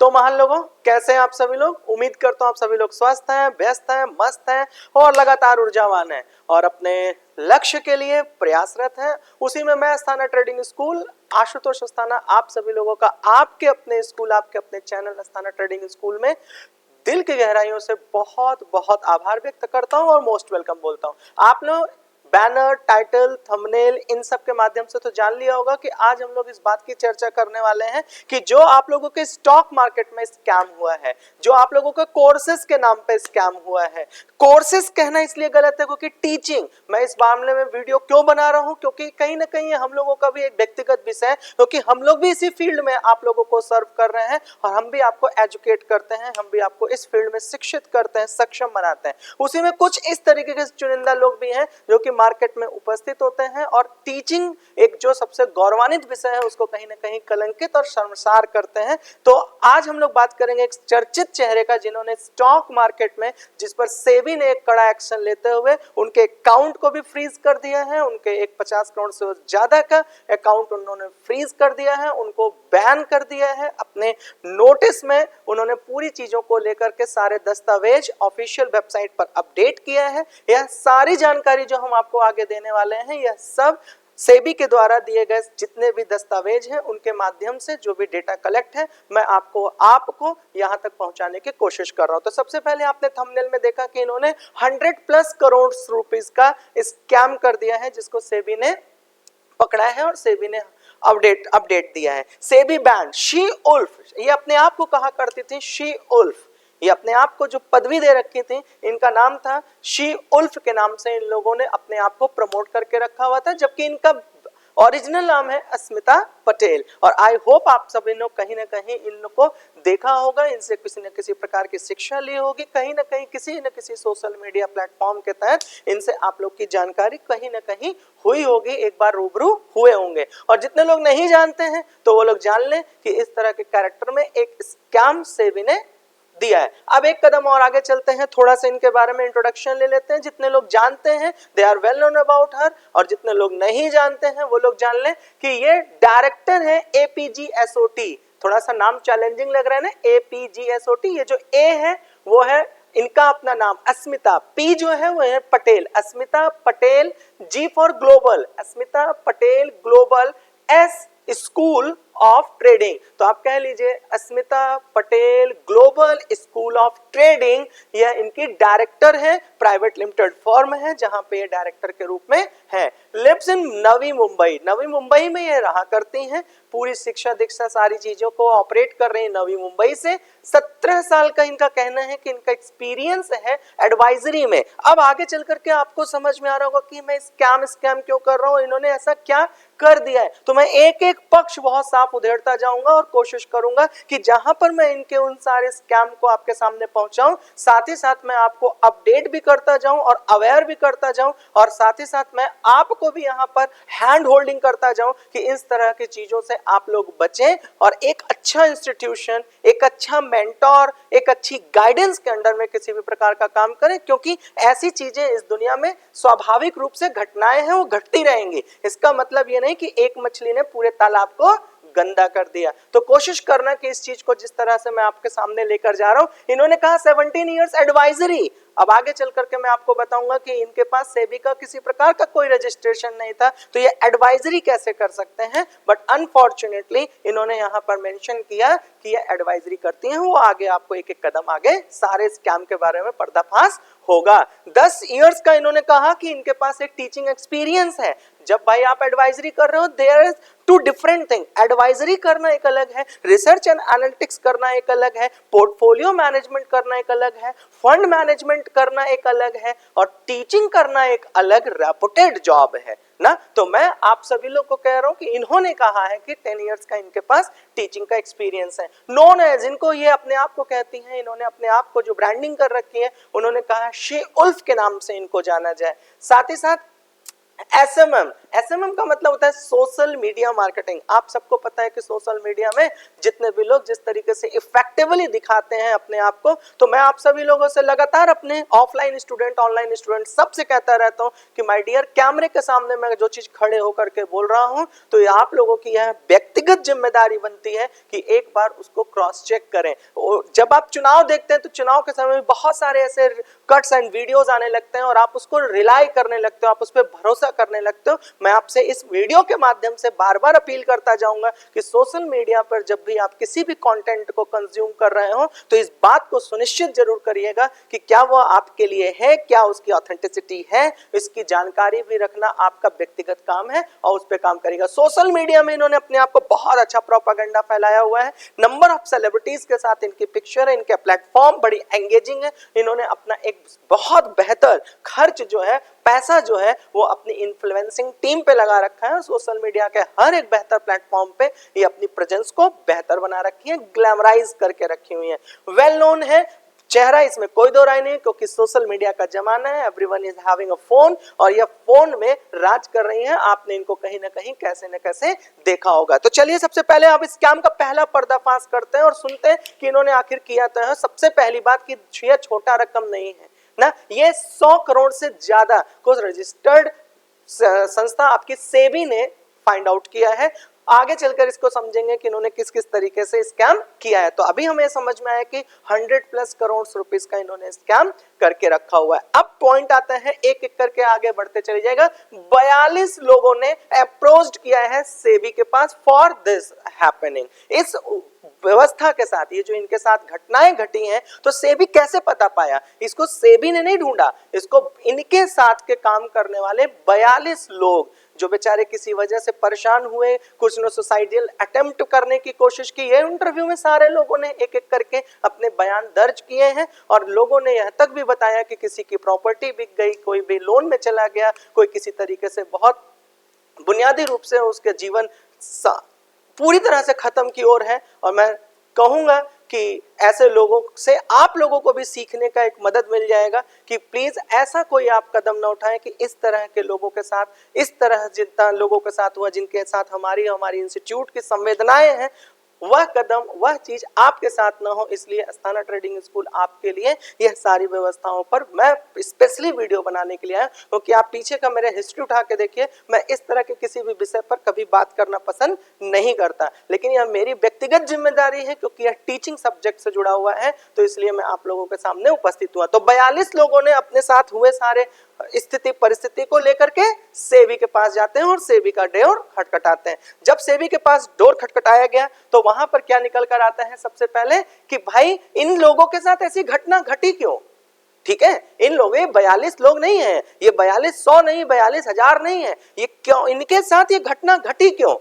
तो महान लोगों, कैसे हैं आप सभी लोग? उम्मीद करता हूं आप सभी लोग स्वस्थ हैं, व्यस्त हैं, मस्त हैं और लगातार ऊर्जावान हैं और अपने लक्ष्य के लिए प्रयासरत हैं। उसी में मैं अस्थाना ट्रेडिंग स्कूल आशुतोष अस्थाना आप सभी लोगों का आपके अपने स्कूल, आपके अपने चैनल अस्थाना ट्रेडिंग स्कूल में दिल की गहराइयों से बहुत बहुत आभार व्यक्त करता हूं और मोस्ट वेलकम बोलता हूं। आपने बैनर, टाइटल, थंबनेल इन सब के माध्यम से तो जान लिया होगा कि आज हम लोग इस बात की चर्चा करने वाले हैं कि जो आप लोगों के स्टॉक मार्केट में स्कैम हुआ है, जो आप लोगों के कोर्सेज के नाम पे स्कैम हुआ है। कोर्सेज कहना इसलिए गलत है क्योंकि टीचिंग, मैं इस मामले में वीडियो क्यों बना रहा हूं, क्योंकि कहीं ना कहीं हम लोगों का भी एक व्यक्तिगत विषय है, क्योंकि हम लोग भी इसी फील्ड में आप लोगों को सर्व कर रहे हैं और हम भी आपको एजुकेट करते हैं, हम भी आपको इस फील्ड में शिक्षित करते हैं, सक्षम बनाते हैं। उसी में कुछ इस तरीके के चुनिंदा लोग भी हैं जो कि मार्केट में उपस्थित होते हैं और टीचिंग एक जो सबसे गौरवान्वित विषय है उसको कहीं ना कहीं कलंकित और शर्मसार करते हैं। तो आज हम लोग बात करेंगे एक चर्चित चेहरे का, जिन्होंने स्टॉक मार्केट में, जिस पर सेबी ने एक कड़ा एक्शन लेते हुए उनके अकाउंट को भी फ्रीज कर दिया है, उनके एक 50 करोड़ से ज्यादा का अकाउंट उन्होंने फ्रीज कर दिया है, उनको बैन कर दिया है। अपने नोटिस में उन्होंने पूरी चीजों को लेकर के सारे दस्तावेज ऑफिशियल वेबसाइट पर अपडेट किया है। यह सारी जानकारी जो हम आपको आगे देने वाले हैं, यह सब सेबी के द्वारा दिए गए जितने भी दस्तावेज हैं उनके माध्यम से जो भी डेटा कलेक्ट है, मैं आपको यहां तक पहुंचाने की कोशिश कर रहा हूं। तो सबसे पहले आपने थंबनेल में देखा कि इन्होंने 100+ करोड़ रुपीस का स्कैम कर दिया है, जिसको सेबी ने पकड़ा है और सेबी ने अपडेट दिया है। सेबी बैन शी उल्फ, ये अपने आप को कहा करती थी शी उल्फ, ये अपने आप को जो पदवी दे रखी थी, इनका नाम था शी उल्फ के नाम से इन लोगों ने अपने आप को प्रमोट करके रखा हुआ था, जबकि इनका ओरिजिनल नाम है अस्मिता पटेल। और आई होप आप सभी ने कहीं ना कहीं इनको देखा होगा, इनसे किसी न किसी प्रकार की शिक्षा ली होगी, कहीं ना कहीं किसी न किसी सोशल मीडिया प्लेटफॉर्म के तहत इनसे आप लोग की जानकारी कहीं ना कहीं हुई होगी, एक बार रूबरू हुए होंगे। और जितने लोग नहीं जानते हैं तो वो लोग जान लें कि इस तरह के कैरेक्टर में एक स्कैम सेबी ने दिया है। अब एक कदम और आगे चलते हैं, थोड़ा सा इनके बारे में इंट्रोडक्शन ले लेते हैं। जितने लोग जानते हैं they are well known about her, और जितने लोग नहीं जानते हैं वो लोग जान लें कि ये डायरेक्टर है APGSOT। थोड़ा सा नाम चैलेंजिंग लग रहा है ना, APGSOT। ये जो ए है वो है इनका अपना नाम, अस्मिता। पी जो है वो है Patel, Asmita Patel. G for global, Asmita Patel global. S school of trading, तो आप कह लीजिए Asmita Patel global school of trading, यह इनकी डायरेक्टर है। प्राइवेट लिमिटेड फर्म है जहां पे ये डायरेक्टर के रूप में है। लिव्स इन नवी मुंबई, नवी मुंबई में ये रहा करती हैं। पूरी शिक्षा दीक्षा सारी चीजों को ऑपरेट कर रहे हैं नवी मुंबई से। 17 साल का इनका कहना है कि इनका एक्सपीरियंस है एडवाइजरी में। अब आगे चल करके आपको समझ में आ रहा होगा कि मैं स्कैम क्यों कर रहा हूं, इन्होंने ऐसा क्या कर दिया है। तो मैं एक एक पक्ष बहुत साफ उधेड़ता जाऊंगा और कोशिश करूंगा कि जहां पर मैं इनके उन सारे स्कैम को आपके सामने पहुंचाऊं, साथ ही साथ मैं आपको अपडेट भी करता जाऊं और अवेयर भी करता जाऊं, और साथ ही साथ मैं आपको भी यहां पर हैंड होल्डिंग करता जाऊं कि इस तरह की चीजों से आप लोग बचें और एक अच्छा इंस्टीट्यूशन, एक अच्छा मेंटोर, एक अच्छी गाइडेंस के अंडर में किसी भी प्रकार का काम करें, क्योंकि ऐसी चीजें इस दुनिया में स्वाभाविक रूप से घटनाएं हैं, वो घटती रहेंगी। इसका मतलब ये नहीं कि एक मछली ने पूरे तालाब को गंदा कर दिया। तो कोशिश करना कि इस चीज को जिस तरह से मैं आपके सामने लेकर जा रहा हूं, इन्होंने कहा 17 इयर्स एडवाइजरी। अब आगे चल करके मैं आपको बताऊंगा कि इनके पास सेबी का किसी प्रकार का कोई रजिस्ट्रेशन नहीं था, तो ये एडवाइजरी कैसे कर सकते हैं। बट अनफॉर्चुनेटली इन्होंने यहां पर मेंशन किया कि ये एडवाइजरी करती हैं। वो आगे आपको एक एक कदम आगे सारे स्कैम के बारे में पर्दाफाश होगा। 10 इयर्स का इन्होंने कहा कि इनके पास एक टीचिंग एक्सपीरियंस है। जब भाई आप एडवाइजरी कर रहे हो, there is two different thing. Advisory करना एक अलग है, रिसर्च एंड एनालिटिक्स करना एक अलग है, पोर्टफोलियो मैनेजमेंट करना एक अलग है, फंड मैनेजमेंट करना एक अलग है, और टीचिंग करना एक अलग रेपुटेड जॉब है ना। तो मैं आप सभी लोग को कह रहा हूं कि इन्होंने कहा है कि 10 इयर्स का इनके पास टीचिंग का एक्सपीरियंस है। नोन एज, इनको ये अपने आप को कहती हैं, इन्होंने अपने आप को जो ब्रांडिंग कर रखी है, उन्होंने कहा शी उल्फ के नाम से इनको जाना जाए। साथ ही साथ एसएमएम, एसएमएम का मतलब होता है सोशल मीडिया मार्केटिंग। आप सबको पता है कि सोशल मीडिया में जितने भी लोग जिस तरीके से इफेक्टिवली दिखाते हैं अपने आप को, तो मैं आप सभी लोगों से लगातार अपने ऑफलाइन स्टूडेंट, ऑनलाइन स्टूडेंट सबसे कहता रहता हूं कि माय डियर, कैमरे के सामने मैं जो चीज खड़े होकर के बोल रहा हूं, तो ये आप लोगों की यह व्यक्तिगत जिम्मेदारी बनती है कि एक बार उसको क्रॉस चेक करें। जब आप चुनाव देखते हैं तो चुनाव के समय में बहुत सारे ऐसे कट्स एंड वीडियोस आने लगते हैं और आप उसको रिलाई करने लगते हो, आप उस पर भरोसा करने लगते हो। मैं आपसे इस वीडियो के माध्यम से बार बार अपील करता जाऊंगा कि सोशल मीडिया पर जब भी आप किसी भी कंटेंट को कंज्यूम कर रहे हो तो इस बात को सुनिश्चित जरूर करिएगा कि क्या वो आपके लिए है, क्या उसकी ऑथेंटिसिटी है। इसकी जानकारी भी रखना आपका व्यक्तिगत काम है और उस पर काम करेगा। सोशल मीडिया में इन्होंने अपने आप को बहुत अच्छा प्रोपेगेंडा फैलाया हुआ है। नंबर ऑफ सेलिब्रिटीज के साथ इनकी पिक्चर है, इनके प्लेटफॉर्म बड़ी एंगेजिंग है। इन्होंने अपना एक बहुत बेहतर खर्च जो है, पैसा जो है, वो अपनी इन्फ्लुएंसिंग टीम पे लगा रखा है। सोशल मीडिया के हर एक बेहतर प्लेटफॉर्म पे ये अपनी प्रेजेंस को बेहतर बना रखी है, ग्लैमराइज करके रखी हुई है, वेल नोन है चेहरा, इसमें कोई दो राय नहीं, क्योंकि सोशल मीडिया का जमाना है। Everyone is having a phone और ये फोन में राज कर रही हैं। आपने इनको कहीं ना कहीं कैसे न कैसे देखा होगा। तो चलिए सबसे पहले आप इस स्कैम का पहला पर्दाफाश करते हैं और सुनते हैं कि इन्होंने आखिर किया तो है। सबसे पहली बात कि यह छोटा रकम नहीं है ना, ये 100 करोड़ से ज्यादा को रजिस्टर्ड संस्था आपकी सेबी ने फाइंड आउट किया है। आगे चलकर इसको समझेंगे कि इन्होंने किस किस तरीके से स्कैम किया है। तो अभी हमें समझ में आया कि 100+ करोड़ रुपीस का इन्होंने स्कैम करके रखा हुआ है। अब पॉइंट आता है, एक एक करके आगे बढ़ते चले जाएगा। 42 लोगों ने अप्रोच्ड किया है सेबी के पास फॉर दिस हैपनिंग। इस व्यवस्था के साथ, ये जो इनके साथ घटनाएं घटी हैं, तो सेबी कैसे पता पाया? इसको सेबी ने नहीं ढूंढा, इसको इनके साथ के काम करने वाले 42 लोग जो बेचारे किसी वजह से परेशान हुए, कुछ ने सुसाइडल अटेम्प्ट करने की कोशिश की। ये इंटरव्यू में सारे लोगों ने एक एक करके अपने बयान दर्ज किए हैं और लोगों ने यह तक भी बताया कि किसी की प्रॉपर्टी बिक गई, कोई भी लोन में चला गया, कोई किसी तरीके से बहुत बुनियादी रूप से उसके जीवन पूरी तरह से खत्म की ओर है। और मैं कहूंगा कि ऐसे लोगों से आप लोगों को भी सीखने का एक मदद मिल जाएगा कि प्लीज ऐसा कोई आप कदम ना उठाएं कि इस तरह के लोगों के साथ, इस तरह जितना लोगों के साथ हुआ, जिनके साथ हमारी इंस्टीट्यूट की संवेदनाएं हैं, वह कदम, वह चीज आपके साथ ना हो। इसलिए अस्थाना ट्रेडिंग स्कूल आपके लिए यह सारी व्यवस्थाओं पर मैं स्पेशली वीडियो बनाने के लिए आया, क्योंकि आप पीछे का मेरे हिस्ट्री उठा के देखिए, मैं इस तरह के किसी भी विषय पर कभी बात करना पसंद नहीं करता, लेकिन यह मेरी व्यक्तिगत जिम्मेदारी है क्योंकि यह टीचिंग सब्जेक्ट से जुड़ा हुआ है, तो इसलिए मैं आप लोगों के सामने उपस्थित हुआ। तो 42 लोगों ने अपने साथ हुए सारे स्थिति परिस्थिति को लेकर के सेबी के पास जाते हैं और सेबी का डोर खटखटाते हैं। जब सेबी के पास डोर खटखटाया गया तो वहां पर क्या निकल कर आता है? सबसे पहले कि भाई इन लोगों के साथ ऐसी घटना घटी क्यों? ठीक है, इन लोग, ये 42 लोग नहीं है, ये 4200 नहीं, 42,000 नहीं है, ये क्यों, इनके साथ ये घटना घटी क्यों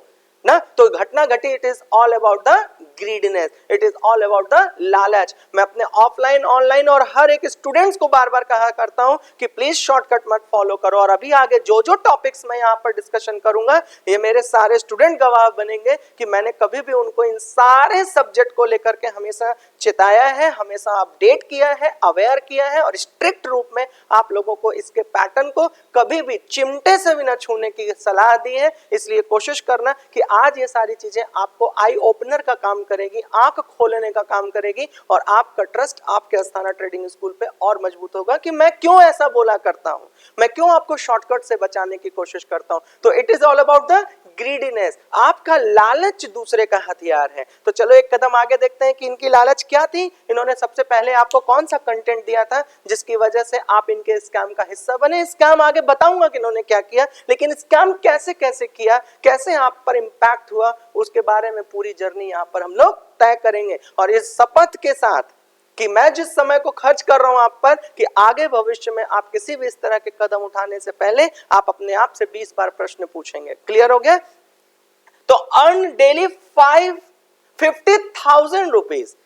ना? तो घटना घटी, it is all about the greediness, it is all about the लालच। मैं अपने ऑफलाइन, ऑनलाइन और हर एक स्टूडेंट्स को बार बार कहा करता हूं कि प्लीज शॉर्टकट मत फॉलो करो। और अभी आगे जो जो टॉपिक्स मैं यहां पर डिस्कशन करूंगा, ये मेरे सारे स्टूडेंट गवाह बनेंगे कि मैंने कभी भी उनको इन सारे सब्जेक्ट को लेकर के हमेशा चिताया है, हमेशा अपडेट किया है, अवेयर किया है और स्ट्रिक्ट रूप में आप लोगों को इसके पैटर्न को कभी भी चिमटे से भी न छूने की सलाह दी है। इसलिए कोशिश करना कि आज ये सारी चीजें आपको आई ओपनर का काम करेगी, आंख खोलने का काम करेगी और आपका ट्रस्ट आपके अस्थाना ट्रेडिंग स्कूल पे और मजबूत होगा कि मैं क्यों ऐसा बोला करता हूं, मैं क्यों आपको शॉर्टकट से बचाने की कोशिश करता हूं। तो it is all about the greediness, आपका लालच दूसरे का हथियार है। तो चलो एक कदम आगे देखते हैं कि इनकी लालच क्या थी। इन्होंने सबसे पहले आपको कौन सा कंटेंट दिया था जिसकी वजह से आप इनके स्कैम का हिस्सा बने। स्कैम आगे बताऊंगा कि इन्होंने क्या किया, लेकिन स्कैम कैसे कैसे किया, कैसे आप पर इंपैक्ट हुआ, उसके बारे में पूरी जर्नी यहाँ पर हम लोग तय करेंगे। और इस शपथ के साथ कि मैं जिस समय को खर्च कर रहा हूं आप पर, कि आगे भविष्य में आप किसी भी इस तरह के कदम उठाने से पहले आप अपने आप से 20 बार प्रश्न पूछेंगे। क्लियर हो गया? तो अर्न डेली 50,000 रुपीज,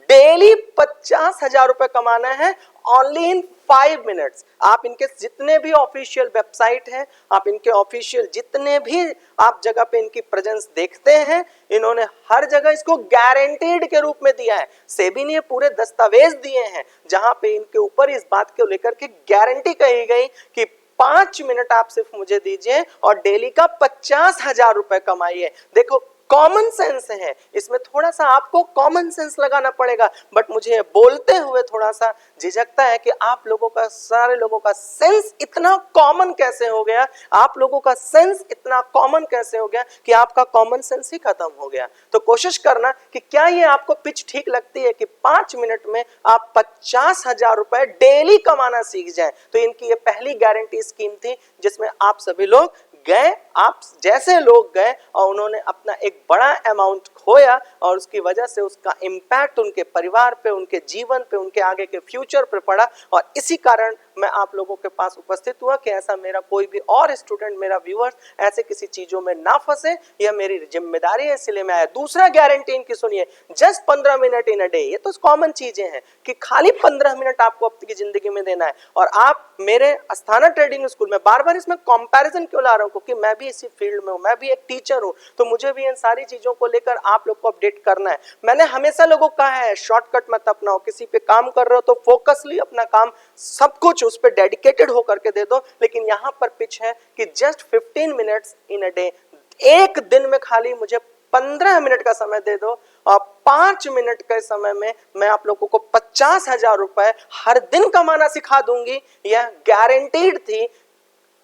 डेली 50,000 रुपए कमाना है ओनली इन 5 मिनट्स। आप इनके जितने भी ऑफिशियल वेबसाइट हैं, आप इनके ऑफिशियल जितने भी आप जगह पे इनकी प्रेजेंस देखते हैं, इन्होंने हर जगह इसको गारंटीड के रूप में दिया है। सेबी ने पूरे दस्तावेज दिए हैं जहां पे इनके ऊपर इस बात को लेकर के गारंटी कही गई कि 5 मिनट आप सिर्फ मुझे दीजिए और डेली का 50,000 रुपए कमाइए। देखो कॉमन सेंस है, इसमें थोड़ा सा आपको कॉमन सेंस लगाना पड़ेगा, बट मुझे बोलते हुए थोड़ा सा झिझकता है कि आप लोगों का, सारे लोगों का सेंस इतना कॉमन कैसे हो गया, आप लोगों का सेंस इतना कॉमन कैसे हो गया कि आपका कॉमन सेंस ही खत्म हो गया। तो कोशिश करना कि क्या ये आपको पिच ठीक लगती है कि 5 मिनट में आप 50,000 रुपए डेली कमाना सीख जाएं। तो इनकी ये पहली गारंटी स्कीम थी जिसमें आप सभी लोग गए, आप जैसे लोग गए और उन्होंने अपना एक बड़ा अमाउंट खोया और उसकी वजह से उसका इम्पैक्ट उनके परिवार पे, उनके जीवन पे, उनके आगे के फ्यूचर पे पड़ा। और इसी कारण मैं आप लोगों के पास उपस्थित हुआ कि ऐसा मेरा कोई भी और स्टूडेंट, मेरा व्यूअर्स ऐसे किसी चीजों में ना फंसे, यह मेरी जिम्मेदारी है, इसलिए मैं आया। दूसरा गारंटी इनकी सुनिए, just 15 minute in a day. ये तो कॉमन चीजें हैं कि खाली 15 मिनट आपको अपनी जिंदगी में देना है। और आप मेरे अस्थाना ट्रेडिंग स्कूल में, बार बार इसमें कंपैरिजन क्यों ला रहा हूं, क्योंकि मैं भी इसी फील्ड में हूं, मैं भी एक टीचर हूं, तो मुझे भी इन सारी चीजों को लेकर आप लोग को अपडेट करना है। मैंने हमेशा लोगों को कहा है शॉर्टकट मत अपनाओ, किसी पे काम कर रहे हो तो फोकसली अपना काम सब कुछ उस पे डेडिकेटेड होकर के दे दो। लेकिन यहां पर पिच है कि just 15 minutes in a day, एक दिन में खाली मुझे 15 मिनट का समय दे दो और 5 मिनट के समय में मैं आप लोगों को 50,000 रुपए हर दिन कमाना सिखा दूंगी। यह गारंटीड थी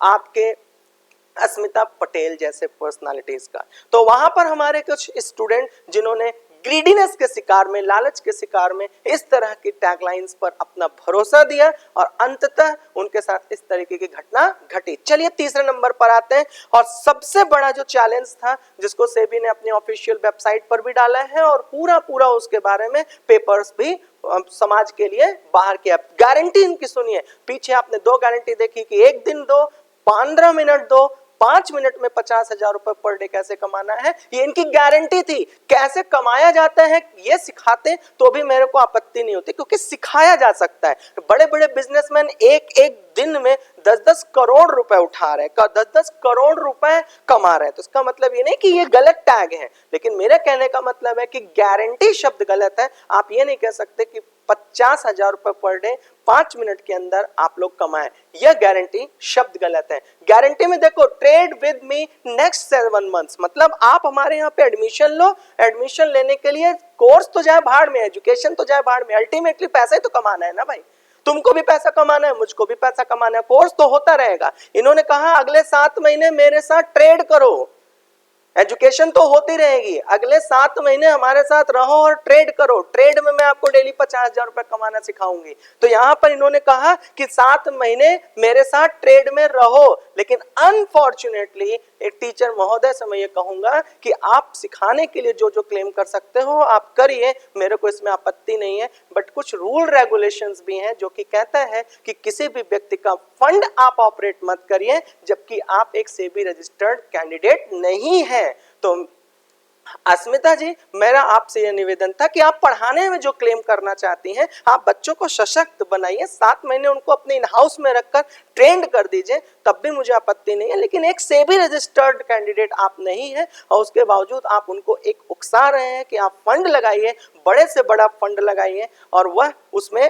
आपके अस्मिता पटेल जैसे पर्सनालिटीज का। तो वहां पर हमारे कुछ स्टूडेंट जिन्होंने ग्रीडीनेस के शिकार में, लालच के शिकार में इस तरह की टैगलाइंस पर अपना भरोसा दिया और अंततः उनके साथ इस तरीके की घटना घटी। चलिए तीसरे नंबर पर आते हैं और सबसे बड़ा जो चैलेंज था जिसको सेबी ने अपनी ऑफिशियल वेबसाइट पर भी डाला है और पूरा उसके बारे में पेपर्स भी समाज के लिए बाहर किया। गारंटी इनकी सुनिए, पीछे आपने 2 गारंटी देखी कि एक दिन दो, 15 मिनट दो, 5 मिनट में 50,000 रुपए पर डे कैसे कमाना है, ये इनकी गारंटी थी। कैसे कमाया जाता है ये सिखाते तो भी मेरे को आपत्ति नहीं होती, क्योंकि सिखाया जा सकता है। बड़े बड़े बिजनेसमैन एक एक दिन में 10-10 करोड़ रुपए उठा रहे हैं, 10-10 करोड़ रुपए कमा रहे हैं। तो इसका मतलब ये नहीं कि ये गलत टैग है, लेकिन मेरे कहने का मतलब है कि गारंटी शब्द गलत है। आप ये नहीं कह सकते कि 50,000 रुपए पर डे 5 मिनट के अंदर आप लोग कमाएं, यह गारंटी शब्द गलत है। गारंटी में देखो, trade with me next 7 months, मतलब आप हमारे यहाँ पे एडमिशन लो, एडमिशन लेने के लिए कोर्स तो जाए भाड़ में, एजुकेशन तो जाए भाड़ में, अल्टीमेटली पैसा ही तो कमाना है ना भाई। तुमको भी पैसा कमाना है, मुझको भी पैसा कमाना है, कोर्स तो होता रहेगा। इन्होंने कहा अगले 7 महीने मेरे साथ ट्रेड करो, एजुकेशन तो होती रहेगी, अगले 7 महीने हमारे साथ रहो और ट्रेड करो, ट्रेड में मैं आपको डेली 50,000 रुपए कमाना सिखाऊंगी। तो यहां पर इन्होंने कहा कि 7 महीने मेरे साथ ट्रेड में रहो। लेकिन अनफॉर्चुनेटली एक टीचर महोदय से मैं ये कहूंगा कि आप सिखाने के लिए जो जो क्लेम कर सकते हो आप करिए, मेरे को इसमें आपत्ति नहीं है, बट कुछ रूल रेगुलेशंस भी हैं जो कि कहता है कि किसी भी व्यक्ति का फंड आप ऑपरेट मत करिए जबकि आप एक सेबी रजिस्टर्ड कैंडिडेट नहीं है। तो अस्मिता जी, मेरा आपसे यह निवेदन था कि आप पढ़ाने में जो क्लेम करना चाहती हैं, आप बच्चों को सशक्त बनाइए, 7 महीने उनको अपने इन हाउस में रखकर ट्रेंड कर दीजिए, तब भी मुझे आपत्ति नहीं है। लेकिन एक सेबी रजिस्टर्ड कैंडिडेट आप नहीं है और उसके बावजूद आप उनको एक उकसा रहे हैं कि आप फंड लगाइए, बड़े से बड़ा फंड लगाइए, और वह उसमें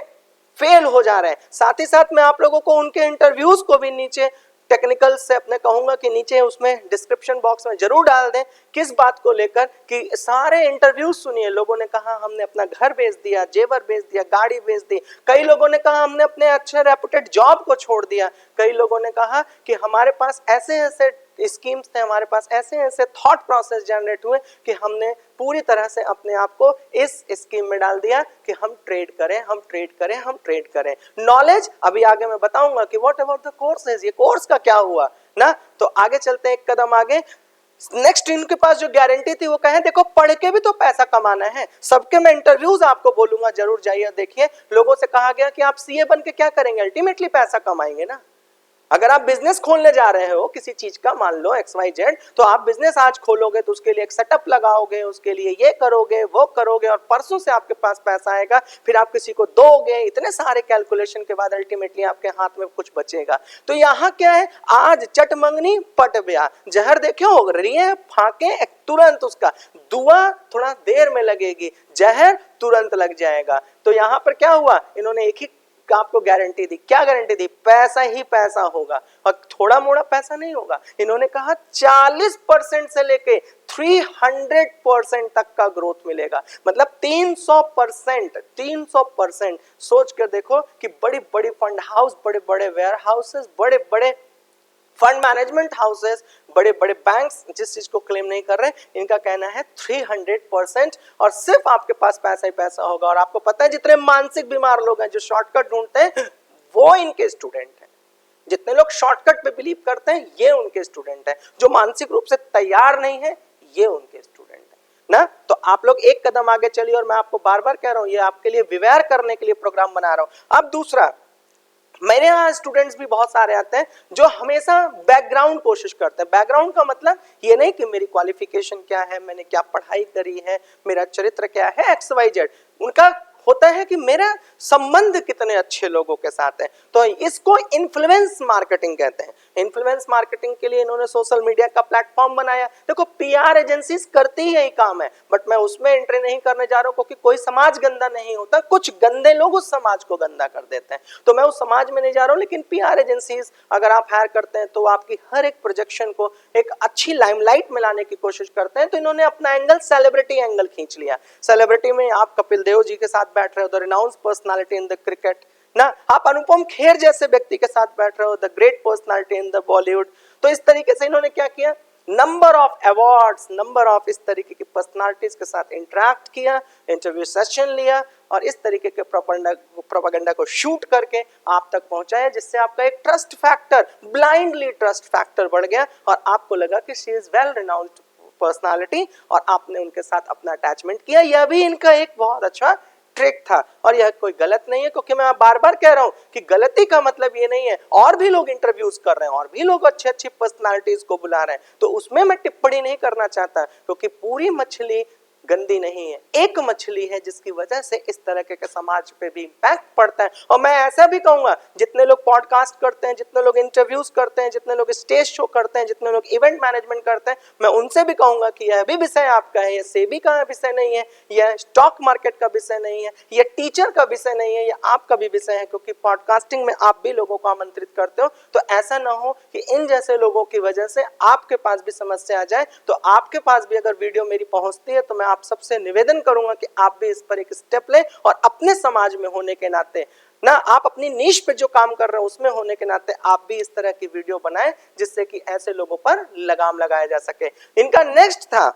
फेल हो जा रहे हैं। साथ ही साथ मैं आप लोगों को उनके इंटरव्यूज को भी नीचे टेक्निकल से अपने कहूंगा कि नीचे उसमें डिस्क्रिप्शन बॉक्स में जरूर डाल दें, किस बात को लेकर कि सारे इंटरव्यूज सुनिए। लोगों ने कहा हमने अपना घर बेच दिया, जेवर बेच दिया, गाड़ी बेच दी, कई लोगों ने कहा हमने अपने अच्छे रेपुटेड जॉब को छोड़ दिया, कई लोगों ने कहा कि हमारे पास ऐसे ऐसे स्कीम्स थे, हमारे पास ऐसे ऐसे थॉट प्रोसेस जनरेट हुए कि हमने पूरी तरह से अपने आप को इस स्कीम में डाल दिया कि हम ट्रेड करें, हम ट्रेड करें, हम ट्रेड करें। नॉलेज अभी आगे मैं बताऊंगा कि व्हाट अबाउट द कोर्सेज, ये कोर्स का क्या हुआ ना। तो आगे चलते हैं एक कदम आगे। नेक्स्ट इनके पास जो गारंटी थी वो कहे देखो पढ़ के भी तो पैसा कमाना है। सबके मैं इंटरव्यूज आपको बोलूंगा, जरूर जाइए देखिए। लोगों से कहा गया कि आप सीए बन के क्या करेंगे, अल्टीमेटली पैसा कमाएंगे ना। अगर आप बिजनेस खोलने जा रहे हो किसी चीज का, मान लो XYZ, तो आप बिजनेस आज खोलोगे तो उसके लिए एक सेटअप लगाओगे, उसके लिए ये करोगे वो करोगे, और परसों से आपके पास पैसा आएगा, फिर आप किसी को दोगे, इतने सारे कैलकुलेशन के बाद अल्टीमेटली आपके हाथ में कुछ बचेगा। तो यहाँ क्या है, आज चट मंगनी पट ब्याह, जहर देखे हो रही है फाके तुरंत उसका, दुआ थोड़ा देर में लगेगी, जहर तुरंत लग जाएगा। तो यहाँ पर क्या हुआ, इन्होंने एक ही आपको गारंटी दी। क्या गारंटी दी? पैसा ही पैसा होगा और थोड़ा मोड़ा पैसा नहीं होगा। इन्होंने कहा 40% से लेके 300% तक का ग्रोथ मिलेगा, मतलब 300%। सोच कर देखो कि बड़ी बड़ी फंड हाउस, बड़े बड़े वेयर हाउसेस, बड़े बड़े फंड मैनेजमेंट हाउसेस, बड़े बड़े बैंक्स जिस चीज को क्लेम नहीं कर रहे, इनका कहना है 300%। और सिर्फ आपके पास पैसा ही पैसा होगा। और आपको पता है जितने मानसिक बीमार लोग हैं जो शॉर्टकट ढूंढते हैं वो इनके स्टूडेंट हैं। जितने लोग शॉर्टकट पे बिलीव करते हैं ये उनके स्टूडेंट हैं। जो मानसिक रूप से तैयार नहीं है ये उनके स्टूडेंट है ना। तो आप लोग एक कदम आगे चलिए। और मैं आपको बार बार कह रहा हूं ये आपके लिए विवेयर करने के लिए प्रोग्राम बना रहा हूं। अब दूसरा, मेरे यहाँ स्टूडेंट्स भी बहुत सारे आते हैं जो हमेशा बैकग्राउंड कोशिश करते हैं। बैकग्राउंड का मतलब ये नहीं कि मेरी क्वालिफिकेशन क्या है, मैंने क्या पढ़ाई करी है, मेरा चरित्र क्या है, XYZ। उनका होता है कि मेरा संबंध कितने अच्छे लोगों के साथ है। तो इसको इन्फ्लुएंस मार्केटिंग कहते हैं। इन्फ्लुएंस मार्केटिंग के लिए इन्होंने सोशल मीडिया का प्लेटफॉर्म बनाया। देखो PR एजेंसीज करती ही यही काम है, बट मैं उसमें एंट्री नहीं करने जा रहा हूं क्योंकि कोई समाज गंदा नहीं होता, कुछ गंदे लोग उस समाज को गंदा कर देते हैं। तो मैं उस समाज में नहीं जा रहा हूं। लेकिन PR एजेंसीज अगर आप हायर करते हैं तो आपकी हर एक प्रोजेक्शन को एक अच्छी लाइमलाइट में लाने की कोशिश करते हैं। तो इन्होंने अपना एंगल सेलिब्रिटी एंगल खींच लिया। सेलिब्रिटी में आप कपिल देव जी के साथ बैठ रहे हो, the renounce personality in the cricket ना, आप अनुपम खेर जैसे व्यक्ति के साथ बैठ रहे हो, the great personality in the Bollywood. तो इस तरीके से इन्होंने क्या किया, number of awards, number of इस तरीके की पर्सनालिटीज के साथ इंटरेक्ट किया, इंटरव्यू सेशन लिया और इस तरीके के प्रोपेगेंडा को शूट करके आप तक पहुंचाया, जिससे आपका एक trust factor, blindly trust factor बढ़ गया और आपको लगा कि she is well renowned personality और आपने उनके साथ अपना अटैचमेंट किया। यह भी इनका एक बहुत अच्छा ट्रिक था और यह कोई गलत नहीं है, क्योंकि मैं बार बार कह रहा हूं कि गलती का मतलब ये नहीं है। और भी लोग इंटरव्यूज कर रहे हैं और भी लोग अच्छी अच्छी पर्सनालिटीज को बुला रहे हैं, तो उसमें मैं टिप्पणी नहीं करना चाहता, क्योंकि पूरी मछली गंदी नहीं है। एक मछली है जिसकी वजह से इस तरह के समाज पे भी इंपैक्ट पड़ता है। और मैं ऐसा भी कहूंगा, जितने लोग पॉडकास्ट करते हैं, जितने लोग इंटरव्यूज करते हैं, जितने लोग स्टेज शो करते हैं, जितने लोग इवेंट मैनेजमेंट करते हैं, मैं उनसे भी कहूंगा कि यह भी विषय आपका है, यह सेबी का विषय नहीं है, यह स्टॉक मार्केट का विषय नहीं है, यह टीचर का विषय नहीं है, यह आपका भी विषय है। क्योंकि पॉडकास्टिंग में आप भी लोगों को आमंत्रित करते हो, तो ऐसा ना हो कि इन जैसे लोगों की वजह से आपके पास भी समस्या आ जाए। तो आपके पास भी अगर वीडियो मेरी पहुंचती है तो मैं आप सबसे निवेदन करूंगा कि आप भी इस पर एक स्टेप लें और अपने समाज में होने के नाते ना, आप अपनी नीश पे जो काम कर रहे हैं उसमें होने के नाते आप भी इस तरह की वीडियो बनाएं, जिससे कि ऐसे लोगों पर लगाम लगाया जा सके। इनका नेक्स्ट था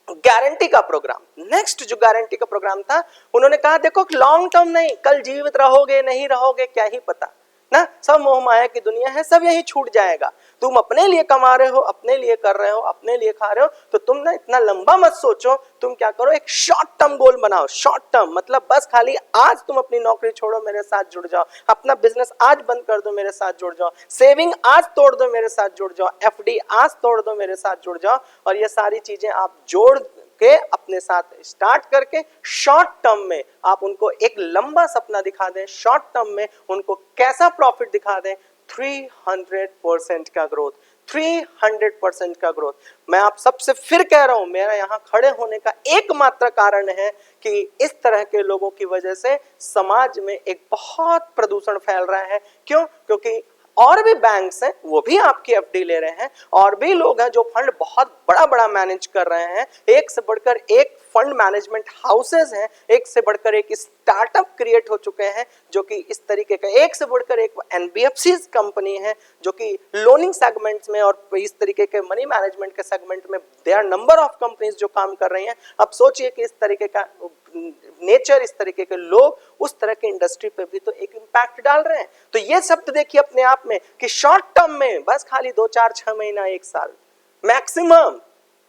गारंटी का प्रोग्राम। नेक्स्ट जो गारंटी का प्रोग्राम था, उन्होंने कहा देखो लॉन्ग टर्म नहीं, कल जीवित रहोगे नहीं रहोगे क्या ही पता ना, सब मोह माया की दुनिया है, सब यही छूट जाएगा। तुम अपने लिए कमा रहे हो, अपने लिए कर रहे हो, अपने लिए खा रहे हो, तो तुम ना इतना लंबा मत सोचो। तुम क्या करो, एक शॉर्ट टर्म गोल बनाओ। शॉर्ट टर्म मतलब बस खाली आज तुम अपनी नौकरी छोड़ो, मेरे साथ जुड़ जाओ, अपना बिजनेस आज बंद कर दो, मेरे साथ जुड़ जाओ, सेविंग आज तोड़ दो, मेरे साथ जुड़ जाओ, FD आज तोड़ दो, मेरे साथ जुड़ जाओ। और ये सारी चीजें आप जोड़ के अपने साथ स्टार्ट करके शॉर्ट टर्म में आप उनको एक लंबा सपना दिखा दें, शॉर्ट टर्म में उनको कैसा प्रॉफिट दिखा दें, 300% का ग्रोथ, 300% का ग्रोथ। मैं आप सबसे फिर कह रहा हूं, मेरा यहां खड़े होने का एकमात्र कारण है कि इस तरह के लोगों की वजह से समाज में एक बहुत प्रदूषण फैल रहा है। क्यों? क्योंकि और भी बैंक्स हैं, वो भी आपकी FD ले रहे हैं, और भी लोग हैं जो फंड बहुत बड़ा बड़ा मैनेज कर रहे हैं, एक से बढ़कर एक फंड मैनेजमेंट हाउसेस हैं, एक से बढ़कर एक स्टार्टअप क्रिएट हो चुके हैं जो कि इस तरीके का, एक से बढ़कर एक NBFCs कंपनी है जो कि लोनिंग सेगमेंट्स में और इस तरीके के मनी मैनेजमेंट के सेगमेंट में there are number of companies जो काम कर रही हैं। अब सोचिए कि इस तरीके का नेचर, इस तरीके के लोग उस तरह के इंडस्ट्री पे भी तो एक इंपैक्ट डाल रहे हैं। तो ये शब्द देखिए अपने आप में कि शॉर्ट टर्म में बस खाली 2 4 6 महीना 1 साल मैक्सिमम,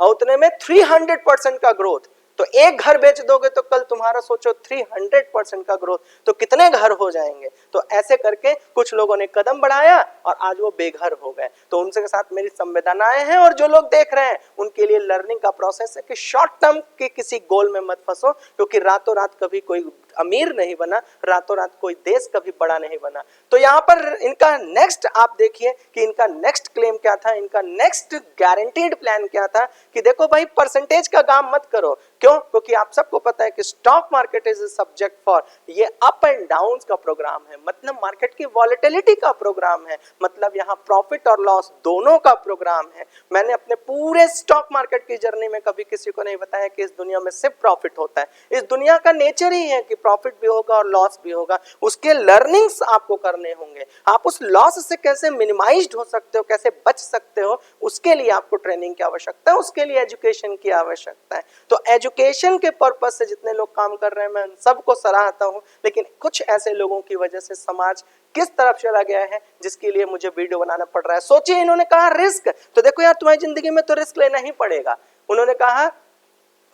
और उतने में 300% का ग्रोथ। तो एक घर बेच दोगे तो कल तुम्हारा सोचो 300% का ग्रोथ, तो कितने घर हो जाएंगे। तो ऐसे करके कुछ लोगों ने कदम बढ़ाया और आज वो बेघर हो गए। तो उनके साथ मेरी संवेदनाएं हैं, और जो लोग देख रहे हैं उनके लिए लर्निंग का प्रोसेस है कि शॉर्ट टर्म के किसी गोल में मत फंसो, क्योंकि रातों रात कभी कोई अमीर नहीं बना, रातों रात कोई देश कभी बड़ा नहीं बना। तो यहाँ पर इनका नेक्स्ट आप देखिए कि इनका नेक्स्ट क्लेम क्या था, इनका नेक्स्ट गारंटीड प्लान क्या था कि देखो भाई परसेंटेज का काम मत करो। क्यों? क्योंकि आप सबको पता है कि stock market is subject for, ये अप एंड डाउन का प्रोग्राम है, मतलब मार्केट की वॉलेटिलिटी का प्रोग्राम है, मतलब यहाँ प्रॉफिट और लॉस दोनों का प्रोग्राम है। मैंने अपने पूरे स्टॉक मार्केट की जर्नी में कभी किसी को नहीं बताया कि इस दुनिया में सिर्फ प्रॉफिट होता है। इस दुनिया का नेचर ही है कि प्रॉफिट भी होगा और लॉस भी होगा, उसके लर्निंग्स आपको करने होंगे। आप उस लॉस से कैसे मिनिमाइज्ड हो सकते हो, कैसे बच सकते हो, उसके लिए आपको ट्रेनिंग की आवश्यकता है, उसके लिए एजुकेशन की आवश्यकता है। तो एजुकेशन के पर्पस से जितने लोग काम कर रहे हैं मैं सबको सराहता हूं, लेकिन कुछ ऐसे लोगों की वजह से समाज किस तरफ चला गया है जिसके लिए मुझे वीडियो बनाना पड़ रहा है। सोचिए, इन्होंने कहा रिस्क, तो देखो यार तुम्हारी जिंदगी में तो रिस्क लेना ही पड़ेगा। उन्होंने कहा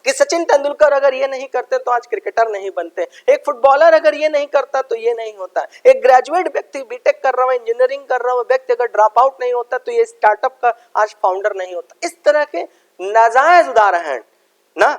कि सचिन तेंदुलकर अगर ये नहीं करते तो आज क्रिकेटर नहीं बनते, एक फुटबॉलर अगर ये नहीं करता तो ये नहीं होता, एक ग्रेजुएट व्यक्ति बीटेक कर रहा हो, इंजीनियरिंग कर रहा हो व्यक्ति अगर ड्रॉप आउट नहीं होता तो ये स्टार्टअप का आज फाउंडर नहीं होता। इस तरह के नाजायज उदाहरण ना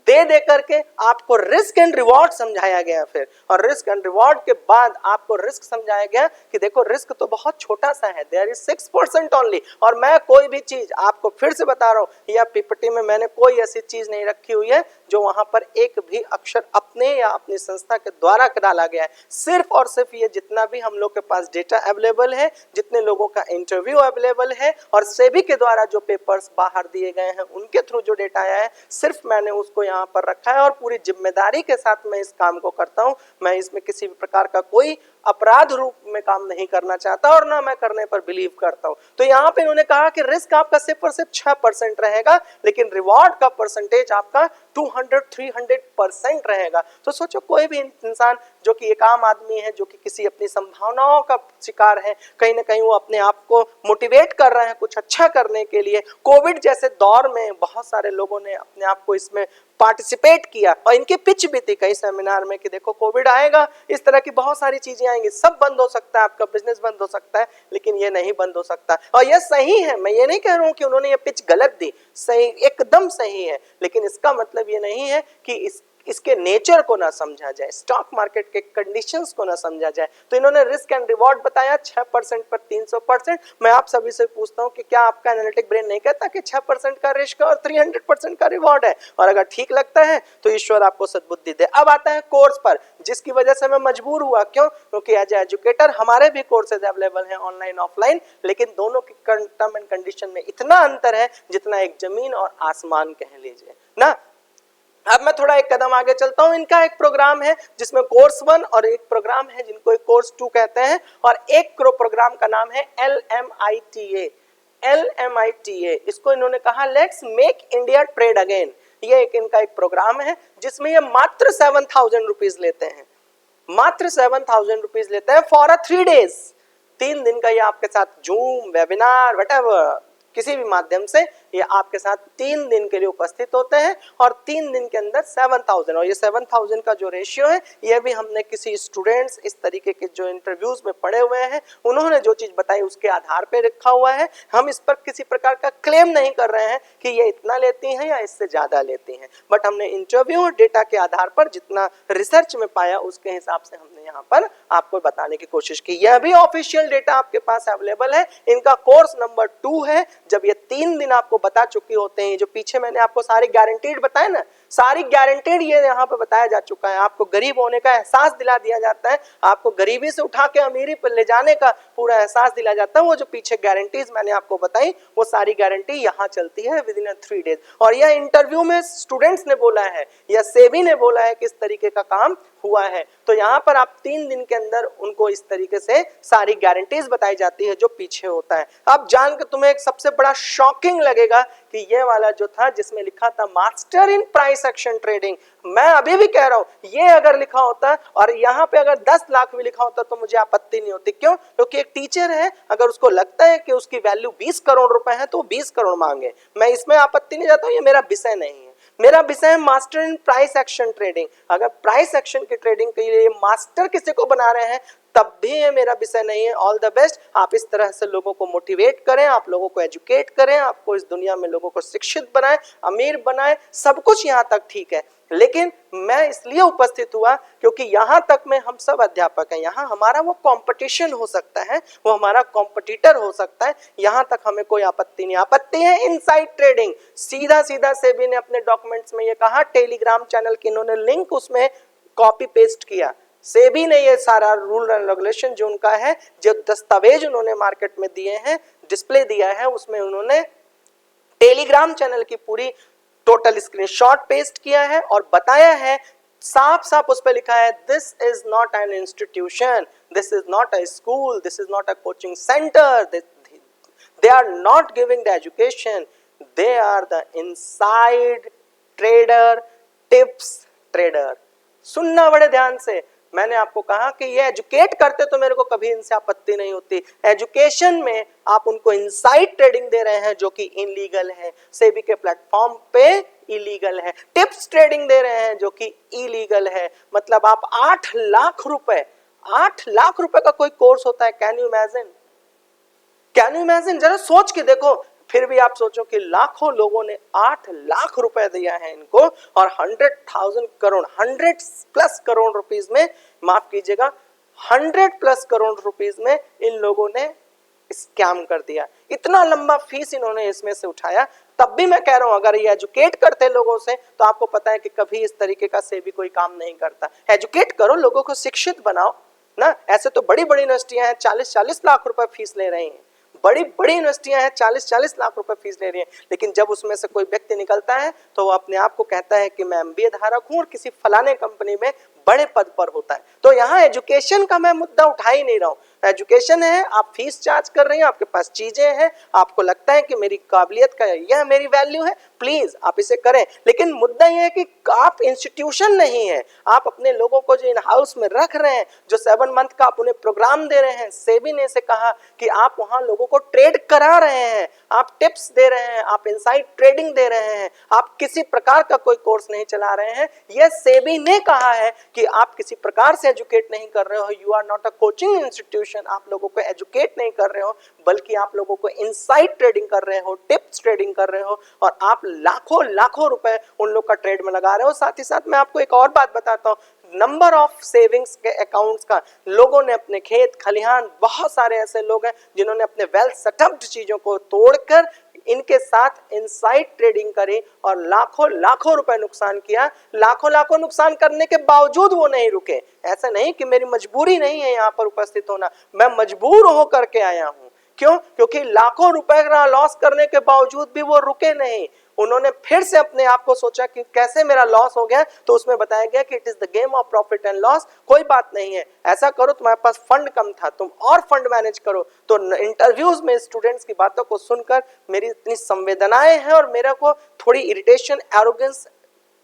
दे दे करके आपको रिस्क एंड रिवॉर्ड समझाया गया फिर, और रिस्क एंड रिवॉर्ड के बाद आपको रिस्क समझाया गया कि देखो रिस्क तो बहुत छोटा सा है, देयर इज 6% ओनली। और मैं कोई भी चीज आपको फिर से बता रहा हूं, या पीपीटी में मैंने कोई ऐसी चीज नहीं रखी हुई है जो वहां पर एक भी अक्षर अपने या अपनी संस्था के द्वारा डाला गया है। सिर्फ और सिर्फ ये जितना भी हम लोग के पास डेटा अवेलेबल है, जितने लोगों का इंटरव्यू अवेलेबल है और सेबी के द्वारा जो पेपर्स बाहर दिए गए हैं उनके थ्रू जो डेटा आया है, सिर्फ मैंने उसको यहाँ पर रखा है और पूरी जिम्मेदारी के साथ मैं इस काम को करता हूं। मैं इसमें किसी भी प्रकार का कोई अपराध रूप में काम नहीं करना चाहता और ना मैं करने पर बिलीव करता हूं। तो यहाँ पे इन्होंने कहा कि रिस्क आपका सिर्फ और सिर्फ 6% रहेगा, लेकिन रिवॉर्ड का परसेंटेज आपका 200-300% रहेगा। तो सोचो, कोई भी इंसान जो कि एक आम आदमी है, जो कि किसी अपनी संभावनाओं का शिकार है, कहीं ना कहीं वो अपने आप को मोटिवेट कर रहे हैं कुछ अच्छा करने के लिए। कोविड जैसे दौर में बहुत सारे लोगों ने अपने आप को इसमें पार्टिसिपेट किया और इनकी पिच भी थी कई सेमिनार में कि देखो कोविड आएगा, इस तरह की बहुत सारी चीजें आएंगी, सब बंद हो सकता है, आपका बिजनेस बंद हो सकता है, लेकिन ये नहीं बंद हो सकता। और ये सही है, मैं ये नहीं कह रहा हूं कि उन्होंने ये पिच गलत दी, सही, एकदम सही है, लेकिन इसका मतलब ये नहीं है कि इसके नेचर को ना समझा जाए, स्टॉक मार्केट के कंडीशंस को ना समझा जाए। तो इन्होंने रिस्क एंड रिवॉर्ड बताया 6% पर 300%। मैं आप सभी से पूछता हूं कि क्या आपका एनालिटिक ब्रेन नहीं कहता कि 6% का रिस्क और 300% का रिवॉर्ड है? और अगर ठीक लगता है तो ईश्वर आपको सद्बुद्धि दे। अब आता है कोर्स पर, जिसकी वजह से मैं मजबूर हुआ। क्यों? क्योंकि एज एजुकेटर हमारे भी कोर्सेज अवेलेबल हैं ऑनलाइन ऑफलाइन, लेकिन दोनों की टर्म एंड कंडीशन में इतना अंतर है जितना एक जमीन और आसमान कह लीजिए ना। अब मैं थोड़ा एक कदम आगे चलता हूं। इनका एक प्रोग्राम है जिसमें कोर्स 1 और एक प्रोग्राम है जिनको एक कोर्स 2 कहते हैं, और एक प्रोग्राम का नाम है LMITA। LMITA, इसको इन्होंने कहा let's make India trade again. ये एक इनका एक प्रोग्राम है जिसमें ये मात्र 7,000 रुपीज लेते हैं, मात्र 7,000 रुपीज लेते हैं फॉर अ 3 days। 3 दिन का ये आपके साथ जूम, वेबिनार, व्हाटएवर, किसी भी माध्यम से ये आपके साथ 3 दिन के लिए उपस्थित होते हैं, और 3 दिन के अंदर 7,000, और ये 7,000 का जो रेशियो है ये भी हमने किसी स्टूडेंट्स इस तरीके के जो इंटरव्यूज में पढ़े हुए हैं उन्होंने जो चीज बताई उसके आधार पे रखा हुआ है। हम इस पर किसी प्रकार का क्लेम नहीं कर रहे हैं कि ये इतना लेती हैं या इससे ज्यादा लेती हैं, बट हमने इंटरव्यू और डेटा के आधार पर जितना रिसर्च में पाया उसके हिसाब से हमने यहाँ पर आपको बताने की कोशिश की। यह भी ऑफिशियल डेटा आपके पास अवेलेबल है। इनका कोर्स नंबर 2 है। जब ये 3 दिन आपको बता चुके होते हैं, जो पीछे मैंने आपको सारी गारंटीड बताया ना, सारी गारंटीड ये यहाँ पे बताया जा चुका है। आपको गरीब होने का एहसास दिला दिया जाता है, आपको गरीबी से उठा के अमीरी पर ले जाने का पूरा एहसास दिला जाता है। वो जो पीछे गारंटीज मैंने आपको बताई वो सारी गारंटी यहाँ चलती है विद इन 3 days। और यह इंटरव्यू में स्टूडेंट्स ने बोला है या सेबी ने बोला है कि इस तरीके का काम हुआ है। तो यहाँ पर आप 3 दिन के अंदर उनको इस तरीके से सारी गारंटीज बताई जाती है जो पीछे होता है। अब जान के तुम्हें एक सबसे बड़ा शॉकिंग लगेगा कि ये वाला जो था जिसमें लिखा था master in price action trading, मैं अभी भी कह रहा हूं ये अगर लिखा होता और यहाँ पे अगर 10 लाख भी लिखा होता तो मुझे आपत्ति नहीं होती। क्यों? क्योंकि एक टीचर है, अगर उसको लगता है कि उसकी वैल्यू 20 करोड़ रुपए है तो 20 करोड़ मांगे, मैं इसमें आपत्ति नहीं जाता हूं, ये मेरा विषय नहीं है। मेरा विषय है master in price action trading. अगर प्राइस एक्शन की ट्रेडिंग के लिए मास्टर किसी को बना रहे हैं तब भी ये मेरा विषय नहीं है। All the best. आप इस तरह से लोगों को मोटिवेट करें, आप लोगों को एजुकेट करें, आपको इस दुनिया में लोगों को शिक्षित बनाएं, अमीर बनाएं, सब कुछ यहाँ तक ठीक है। लेकिन मैं इसलिए उपस्थित हुआ क्योंकि यहाँ तक में हम सब अध्यापक हैं, यहाँ हमारा वो कंपटीशन हो सकता है, वो हमारा कॉम्पिटिटर हो सकता है, यहाँ तक हमें कोई आपत्ति नहीं। आपत्ति है इनसाइड ट्रेडिंग। सीधा सीधा सेबी ने अपने डॉक्यूमेंट्स में ये कहा, टेलीग्राम चैनल की इन्होंने लिंक उसमें कॉपी पेस्ट किया। सेबी ने ये सारा रूल एंड रेगुलेशन जो उनका है, जो दस्तावेज उन्होंने मार्केट में दिए हैं, डिस्प्ले दिया है, उसमें उन्होंने टेलीग्राम चैनल की पूरी टोटल स्क्रीनशॉट पेस्ट किया है और बताया है, साफ साफ उस पर लिखा है, this is not an institution, this is not a school, this is not a coaching centre, they are not giving the education, they are the inside trader, tips trader. सुनना बड़े ध्यान से, मैंने आपको कहा कि ये एजुकेट करते तो मेरे को कभी इनसे आपत्ति नहीं होती। एजुकेशन में आप उनको इनसाइड ट्रेडिंग दे रहे हैं जो कि इलीगल है, सेबी के प्लेटफॉर्म पे इलीगल है। टिप्स ट्रेडिंग दे रहे हैं जो कि इलीगल है। मतलब आप 8 लाख रुपए का कोई कोर्स होता है। Can you imagine? जरा सोच के देखो। फिर भी आप सोचो कि लाखों लोगों ने 8 लाख रुपए दिया है इनको और 100,000 करोड़ 100+ करोड़ रुपीस में, माफ कीजिएगा 100+ करोड़ रुपीस में इन लोगों ने स्कैम कर दिया। इतना लंबा फीस इन्होंने इसमें से उठाया। तब भी मैं कह रहा हूं, अगर ये एजुकेट करते लोगों से तो आपको पता है कि कभी इस तरीके का सेबी कोई काम नहीं करता। एजुकेट करो, लोगों को शिक्षित बनाओ ना। ऐसे तो बड़ी बड़ी यूनिवर्सिटियां हैं, 40-40 लाख रुपए फीस ले रही हैं। बड़ी बड़ी यूनिवर्सिटियां हैं, 40-40 लाख रुपए फीस ले रही हैं। लेकिन जब उसमें से कोई व्यक्ति निकलता है तो वो अपने आप को कहता है कि मैं एमबीए धारक हूं और किसी फलाने कंपनी में बड़े पद पर होता है। तो यहाँ एजुकेशन का मैं मुद्दा उठा ही नहीं रहा हूँ। एजुकेशन है, आप फीस चार्ज कर रही हैं, आपके पास चीजें हैं, आपको लगता है कि मेरी काबिलियत का यह मेरी वैल्यू है, प्लीज आप इसे करें। लेकिन मुद्दा यह है कि आप इंस्टीट्यूशन नहीं है। आप अपने लोगों को जो इन हाउस में रख रहे हैं, जो 7 मंथ का आप उन्हें प्रोग्राम दे रहे हैं, सेबी ने इसे कहा कि आप वहां लोगों को ट्रेड करा रहे हैं, आप टिप्स दे रहे हैं, आप इनसाइड ट्रेडिंग दे रहे हैं, आप किसी प्रकार का कोई कोर्स नहीं चला रहे हैं। यह सेबी ने कहा है कि आप किसी प्रकार से एजुकेट नहीं कर रहे हो। You are not a coaching institution. आप लोगों को एजुकेट नहीं कर रहे हो, बल्कि आप लोगों को इनसाइड ट्रेडिंग कर रहे हो, टिप्स ट्रेडिंग कर रहे हो और आप लाखों रुपए उन लोग का ट्रेड में लगा रहे हो। साथ ही साथ मैं आपको एक और बात बताता हूं, नंबर ऑफ सेविंग्स के अकाउंट्स का लोगों ने अपने खेत खलिहान, बहुत सारे ऐसे लोग हैं जिन्होंने अपने वेल्थ सेटअप्ड चीजों को तोड़कर इनके साथ इनसाइड ट्रेडिंग करी और लाखों रुपए नुकसान किया। लाखों नुकसान करने के बावजूद वो नहीं रुके। ऐसा नहीं कि मेरी मजबूरी नहीं है यहाँ पर उपस्थित होना, मैं मजबूर होकर के आया हूँ। क्यों? क्योंकि लाखों रुपए का लॉस करने के बावजूद भी वो रुके नहीं। उन्होंने फिर से अपने आप को सोचा कि कैसे मेरा लॉस हो गया, तो उसमें बताया गया कि it is the game of profit and loss. कोई बात नहीं है, ऐसा करो, तुम्हारे पास फंड कम था, तुम और फंड मैनेज करो। तो इंटरव्यूज में स्टूडेंट्स की बातों को सुनकर मेरी इतनी संवेदनाएं हैं और मेरे को थोड़ी इरिटेशन, एरोगेंस,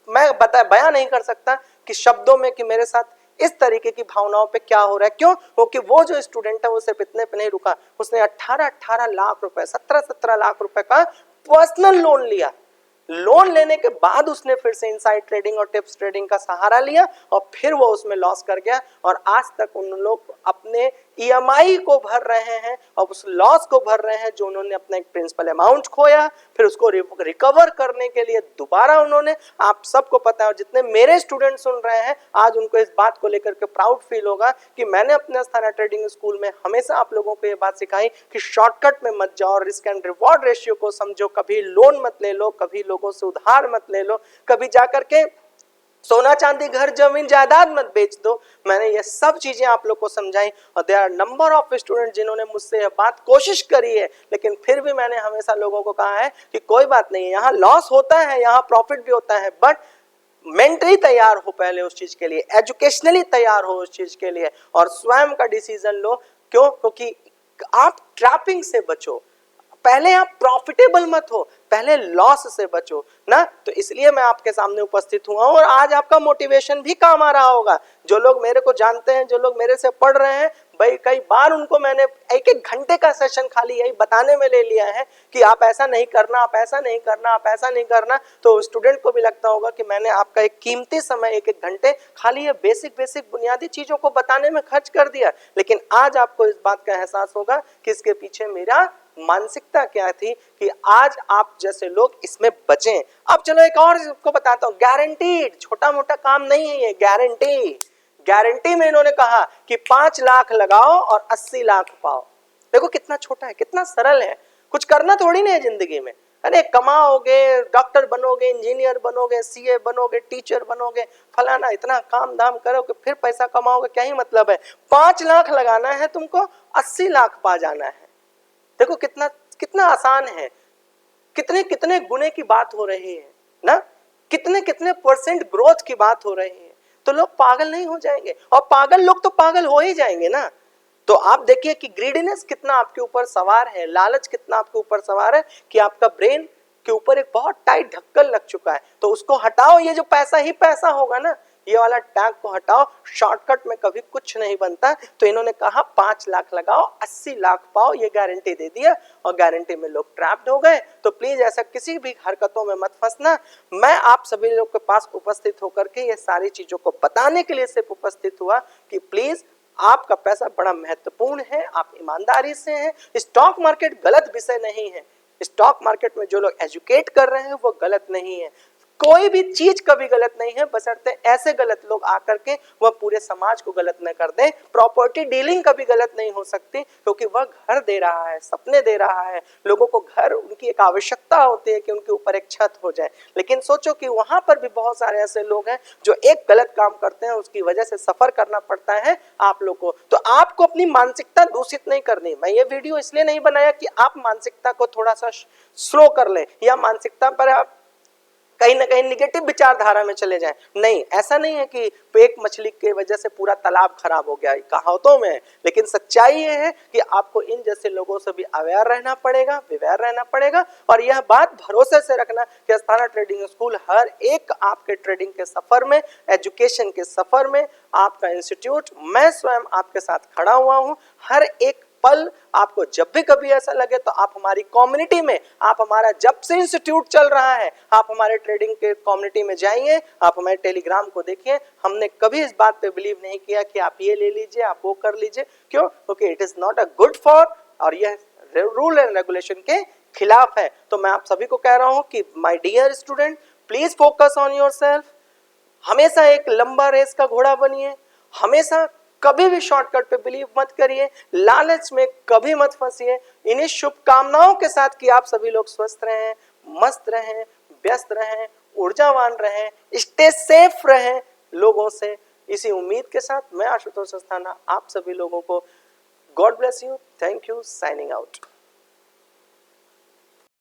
मैं बयां नहीं कर सकता कि शब्दों में कि मेरे साथ इस तरीके की भावनाओं पे क्या हो रहा है। क्यों? क्योंकि वो जो स्टूडेंट है वो सिर्फ इतने पे नहीं रुका, उसने 18 लाख रुपए, 17 लाख रुपए का पर्सनल लोन लिया। लोन लेने के बाद उसने फिर से इनसाइड ट्रेडिंग और टिप्स ट्रेडिंग का सहारा लिया और फिर वो उसमें लॉस कर गया और आज तक उन लोग अपने ईएमआई को भर रहे हैं और उस लॉस को भर रहे हैं जो उन्होंने अपना एक प्रिंसिपल अमाउंट खोया, फिर उसको रिकवर करने के लिए दोबारा उन्होंने, आप सबको पता है और जितने मेरे स्टूडेंट सुन रहे हैं आज उनको इस बात को लेकर के प्राउड फील होगा कि मैंने अपने अस्थाना ट्रेडिंग स्कूल में हमेशा आप लोगों को ये बात सिखाई कि शॉर्टकट में मत जाओ, रिस्क एंड रिवॉर्ड रेशियो को समझो, कभी लोन मत ले लो, कभी लोगों से उधार मत ले लो, कभी जाकर के सोना चांदी घर जमीन जायदाद मत बेच दो। मैंने ये सब चीजें आप लोग को समझाई और there are number of student जिन्होंने मुझसे यह बात कोशिश करी है, लेकिन फिर भी मैंने हमेशा लोगों को कहा है कि कोई बात नहीं है, यहाँ लॉस होता है, यहाँ प्रॉफिट भी होता है, बट मेंटली तैयार हो पहले उस चीज के लिए, एजुकेशनली तैयार हो उस चीज के लिए और स्वयं का डिसीजन लो। क्यों? क्योंकि आप ट्रैपिंग से बचो। पहले आप प्रॉफिटेबल मत हो, पहले लॉस से बचो ना। तो इसलिए मैं आपके सामने उपस्थित हुआ हूं और आज आपका मोटिवेशन भी काम आ रहा होगा। जो लोग मेरे को जानते हैं, जो लोग मेरे से पढ़ रहे हैं, भाई कई बार उनको मैंने एक एक घंटे का सेशन खाली यही बताने में ले लिया है कि आप ऐसा नहीं करना, आप ऐसा नहीं करना, आप ऐसा नहीं करना। तो स्टूडेंट को भी लगता होगा कि मैंने आपका एक कीमती समय एक एक घंटे खाली ये बेसिक बुनियादी चीजों को बताने में खर्च कर दिया। लेकिन आज आपको इस बात का एहसास होगा कि इसके पीछे मेरा मानसिकता क्या थी कि आज आप जैसे लोग इसमें बचें। अब चलो एक और आपको बताता हूं, गारंटीड, छोटा मोटा काम नहीं है ये, गारंटी में इन्होंने कहा कि 5 लाख लगाओ और 80 लाख पाओ। देखो कितना छोटा है, कितना सरल है, कुछ करना थोड़ी नहीं है जिंदगी में। अरे कमाओगे, डॉक्टर बनोगे, इंजीनियर बनोगे, सीए बनोगे, टीचर बनोगे, फलाना इतना काम धाम करोगे, फिर पैसा कमाओगे, क्या ही मतलब है। 5 लाख लगाना है तुमको, 80 लाख पा जाना है। देखो कितना कितना आसान है, कितने कितने गुने की बात हो रही है ना, कितने कितने % ग्रोथ की बात हो रही है। तो लोग पागल नहीं हो जाएंगे, और पागल लोग तो पागल हो ही जाएंगे ना। तो आप देखिए कि ग्रीडीनेस कितना आपके ऊपर सवार है, लालच कितना आपके ऊपर सवार है कि आपका ब्रेन के ऊपर एक बहुत टाइट ढक्कन लग चुका है। तो उसको हटाओ, ये जो पैसा ही पैसा होगा ना, ये वाला टैग को हटाओ, शॉर्टकट में कभी कुछ नहीं बनता। तो इन्होंने कहा 5 लाख लगाओ, 80 लाख पाओ, ये गारंटी दे दिया, और गारंटी में लोग ट्रैप्ड हो गए। तो प्लीज ऐसा किसी भी हरकतों में मत फंसना। मैं आप सभी लोग के पास उपस्थित होकर के ये सारी चीजों को बताने के लिए सिर्फ उपस्थित हुआ कि प्लीज आपका पैसा बड़ा महत्वपूर्ण है, आप ईमानदारी से हैं। स्टॉक मार्केट गलत विषय नहीं है, स्टॉक मार्केट में जो लोग एजुकेट कर रहे हैं वो गलत नहीं है। कोई भी चीज कभी गलत नहीं है, बशर्ते ऐसे गलत लोग आकर के वह पूरे समाज को गलत न कर दें। प्रॉपर्टी डीलिंग कभी गलत नहीं हो सकती, क्योंकि वह घर दे रहा है, सपने दे रहा है लोगों को। घर उनकी एक आवश्यकता होती है कि उनके ऊपर एक छत हो जाए। लेकिन सोचो कि वहां पर भी बहुत सारे ऐसे लोग हैं जो एक गलत काम करते हैं, उसकी वजह से सफर करना पड़ता है आप लोग को। तो आपको अपनी मानसिकता दूषित नहीं करनी। मैं ये वीडियो इसलिए नहीं बनाया कि आप मानसिकता को थोड़ा सा स्लो कर लें या मानसिकता पर आप कहीं ना कहीं निगेटिव विचारधारा में चले जाएं। नहीं, ऐसा नहीं है कि एक मछली की वजह से पूरा तालाब खराब हो गया, कहावतों में। लेकिन सच्चाई ये है कि आपको इन जैसे लोगों से भी अवेयर रहना पड़ेगा, विवेयर रहना पड़ेगा। और यह बात भरोसे से रखना कि अस्थाना ट्रेडिंग स्कूल हर एक आपके ट्रेडिंग के सफर में, एजुकेशन के सफर में, आपका इंस्टीट्यूट, मैं स्वयं आपके साथ खड़ा हुआ हूं। हर एक पल आपको जब भी कभी ऐसा लगे तो आप हमारी कम्युनिटी में, आप हमारा जब से इंस्टीट्यूट चल रहा है, आप हमारे ट्रेडिंग के कम्युनिटी में जाइए, आप हमारे टेलीग्राम को देखिए। हमने कभी इस बात पे बिलीव नहीं किया कि आप ये ले लीजिए, आप वो कर लीजिए। क्यों? क्योंकि it is not a good for, और यह रूल एंड रेगुलेशन के खिलाफ है। तो मैं आप सभी को कह रहा हूं कि my dear student, please focus on yourself. हमेशा एक लंबा रेस का घोड़ा बनिए, हमेशा कभी भी शॉर्टकट पे बिलीव मत करिए, लालच में कभी मत फंसिए। इन्हीं शुभकामनाओं के साथ कि आप सभी लोग स्वस्थ रहें, मस्त रहें, व्यस्त रहें, ऊर्जावान रहें, स्टे सेफ रहें लोगों से। इसी उम्मीद के साथ मैं आशुतोष अस्थाना आप सभी लोगों को God bless you, thank you, signing out.